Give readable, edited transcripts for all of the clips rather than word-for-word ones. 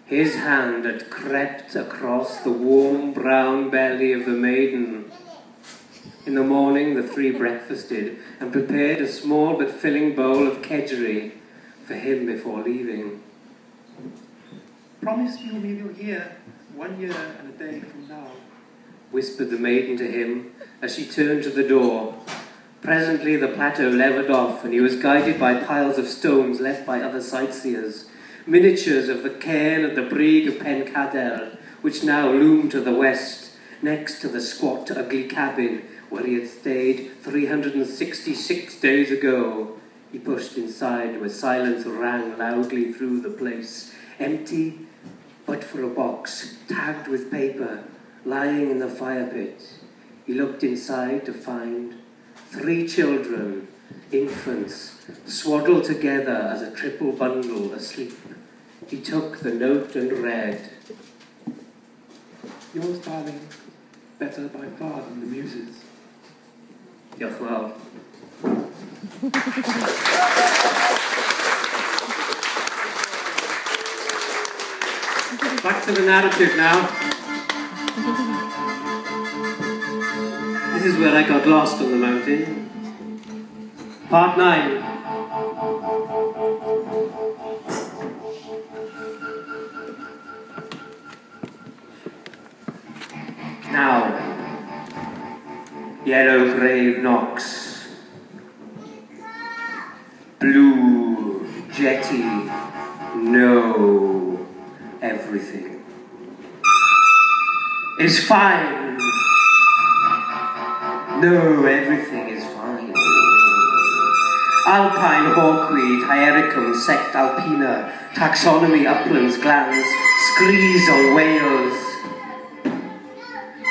His hand had crept across the warm brown belly of the maiden. In the morning the three breakfasted and prepared a small but filling bowl of kedgeree for him before leaving. "Promise you'll be here 1 year and a day from now," whispered the maiden to him as she turned to the door. Presently the plateau levered off, and he was guided by piles of stones left by other sightseers, miniatures of the cairn and the brig of Pencadel, which now loomed to the west, next to the squat, ugly cabin where he had stayed 366 days ago. He pushed inside where silence rang loudly through the place, empty but for a box, tagged with paper, lying in the fire pit. He looked inside to find 3 children, infants, swaddled together as a triple bundle, asleep. He took the note and read, "Yours, darling, better by far than the muses." Diolch yn fawr. Back to the narrative now. This is where I got lost on the mountain. Part 9. Now, yellow grave knocks, blue jetty, no, everything is fine. No, everything is fine. Alpine hawkweed, Hiericum, sect alpina, taxonomy, uplands, glands, screes on whales.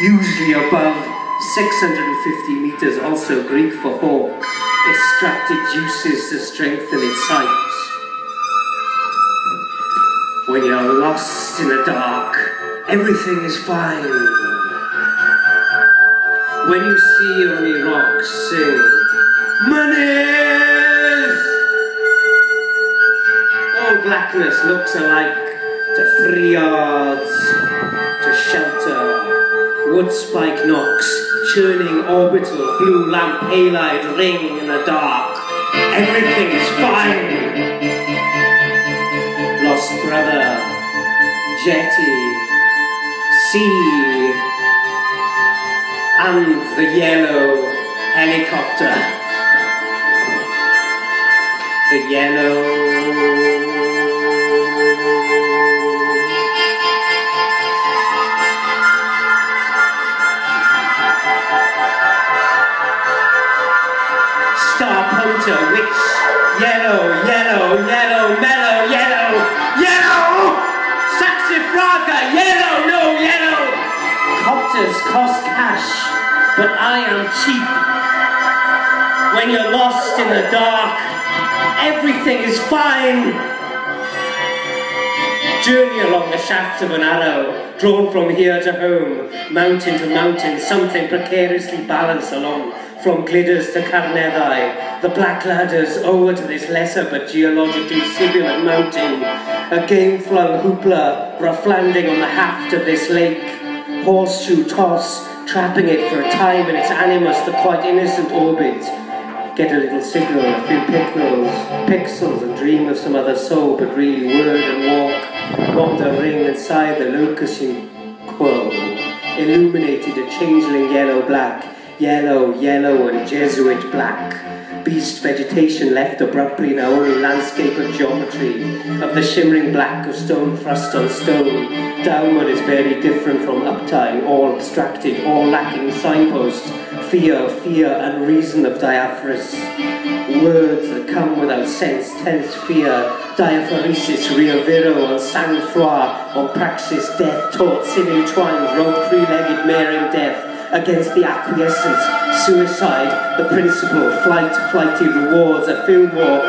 Usually above 650 meters, also Greek for hawk, extracted juices to strengthen its sight. When you're lost in the dark, everything is fine. When you see only rocks, sing, Mynydd! All blackness looks alike to 3 yards, to shelter. Wood spike knocks, churning orbital, blue lamp halide ring in the dark. Everything is fine. Lost brother, jetty, sea, and the yellow helicopter. The yellow... Star punter, witch, yellow, yellow, yellow, mellow, yellow, yellow! Saxifraga, yellow, no, yellow! Copters cost cash, but I am cheap. When you're lost in the dark, everything is fine. Journey along the shaft of an arrow, drawn from here to home, mountain to mountain, something precariously balanced along, from Gliders to Carneddau, the black ladders over to this lesser but geologically sibilant mountain, a game-flung hoopla rough landing on the haft of this lake, horseshoe toss, trapping it for a time in its animus, the quite innocent orbit, get a little signal, a few pixels, and dream of some other soul, but really word and walk, wander ring inside the locus in quo, illuminated a changeling yellow-black, yellow, yellow and Jesuit black. Beast vegetation left abruptly, now only landscape of geometry, of the shimmering black of stone thrust on stone. Downward is very different from uptime, all abstracted, all lacking signpost, fear, and reason of diaphoris. Words that come without sense, tense fear, diaphoresis, rio viro, on sang-froid, on praxis, death, taught, sinew twined, rope three-legged, maring death, against the acquiescence, suicide, the principle, flight, flighty rewards, a film war,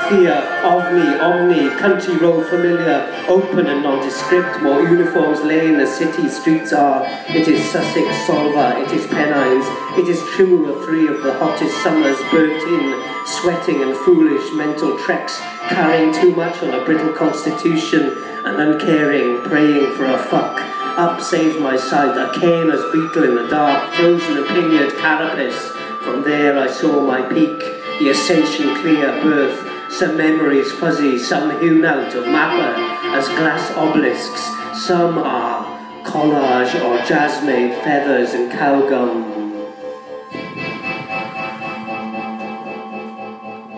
fear, omni, country road familiar, open and nondescript, more uniforms lay in the city, streets are, it is Sussex, Solva, it is Pennines, it is true of 3 of the hottest summers burnt in, sweating and foolish mental treks, carrying too much on a brittle constitution and uncaring, praying for a fuck. Up saved my sight, a caner's beetle in the dark, frozen and pinioned carapace. From there I saw my peak, the ascension clear, birth, some memories fuzzy, some hewn out of mapper as glass obelisks. Some are collage or jazz-made feathers and cowgum.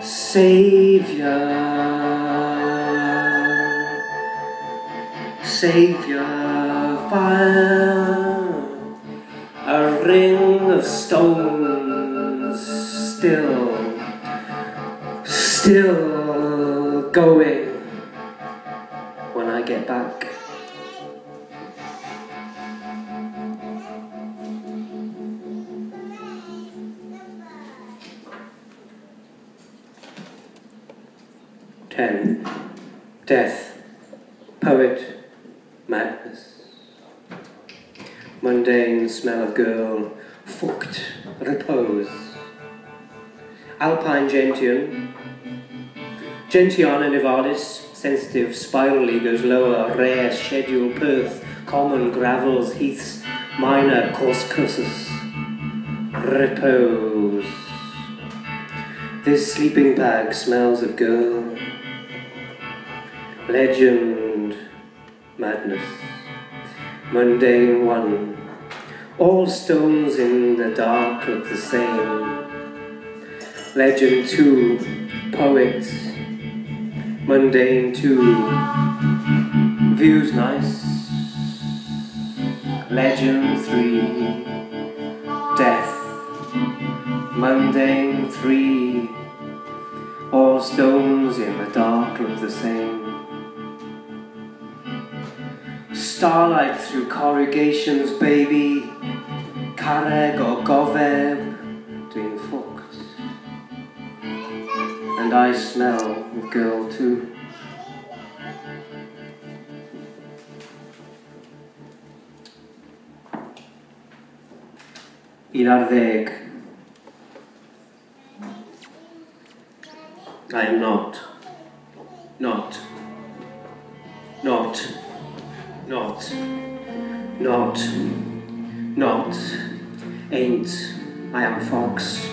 Saviour, Saviour, fire, a ring of stones, still going when I get back. Death, poet, madness. Mundane smell of girl, fucked, repose. Alpine gentian, Gentiana nivalis, sensitive, spirally goes lower, rare, schedule, Perth, common, gravels, heaths, minor, couscouses. Repose. This sleeping bag smells of girl. Legend, madness, mundane one. All stones in the dark look the same. Legend two, poet, mundane two. Views nice. Legend three, death, mundane three. All stones in the dark look the same. Starlight through corrugations, baby. Carreg or gofeb, doing fucked. And I smell of girl too. Ilardeg. I am not, ain't, I am fox.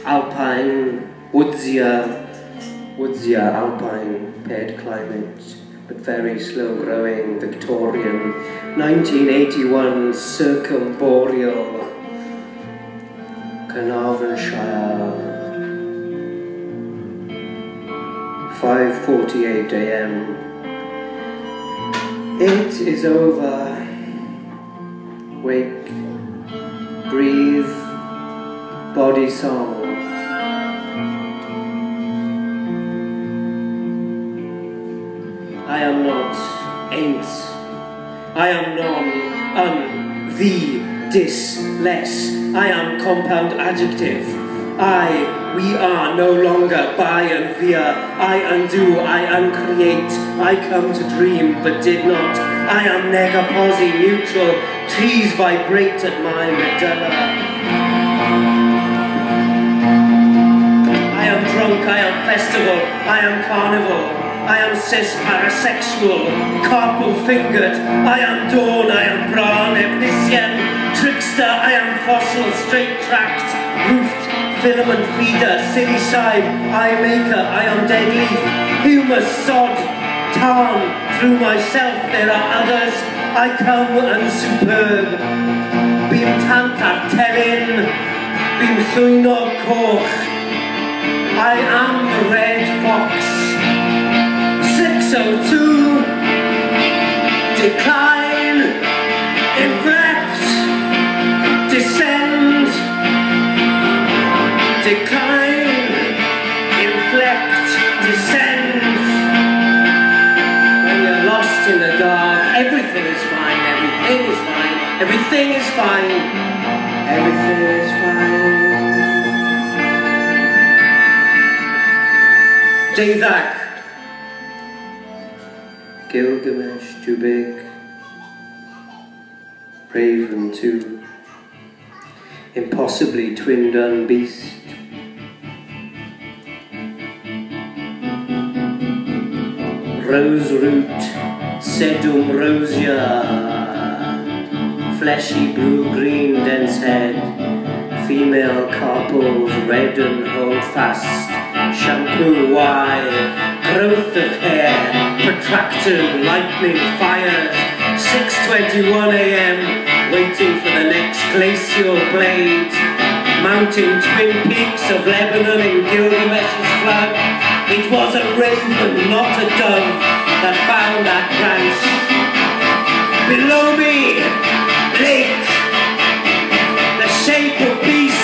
Alpine, woodsier alpine, paired climate, but very slow growing, Victorian, 1981 circumboreal, Carnarvonshire, 5:48 AM. It is over. Wake, breathe, body song. I am not, ain't. I am non, the, dis, less. I am compound adjective. We are no longer by and via. I undo, I uncreate. I come to dream but did not. I am negaposi, neutral. Trees vibrate at my medulla. I am drunk, I am festival, I am carnival. I am cis parasexual, carpal fingered. I am dawn, I am brown, epician, trickster. I am fossil, straight tracked, roofed, filament feeder, silly side. I maker, I am dead leaf, humus, sod, tarn. Through myself there are others. I come unsuperb. Bim tantar telin, bim thuino koch. I am the red fox. 602, decline, inflect, descend, decline, inflect, descend. When you're lost in the dark, everything is fine, everything is fine, everything is fine, everything is fine. Deithag. Gilgamesh, too big, Raven too, impossibly twin-done beast. rose root, sedum rosea, fleshy blue-green dense head, female carpals red and hold fast, shampoo wide, growth of hair, protracted lightning fires, 6:21 AM, waiting for the next glacial blade, mounting twin peaks of Lebanon in Gilgamesh's flood. It was a raven, not a dove, that found that branch. Below me, lake, the shape of beast,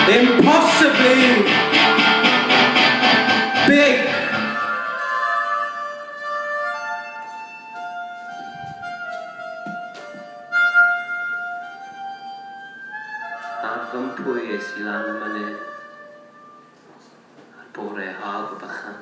impossibly big. Ar fy mpwy es I lan y mynydd, ar bore haf y bychan.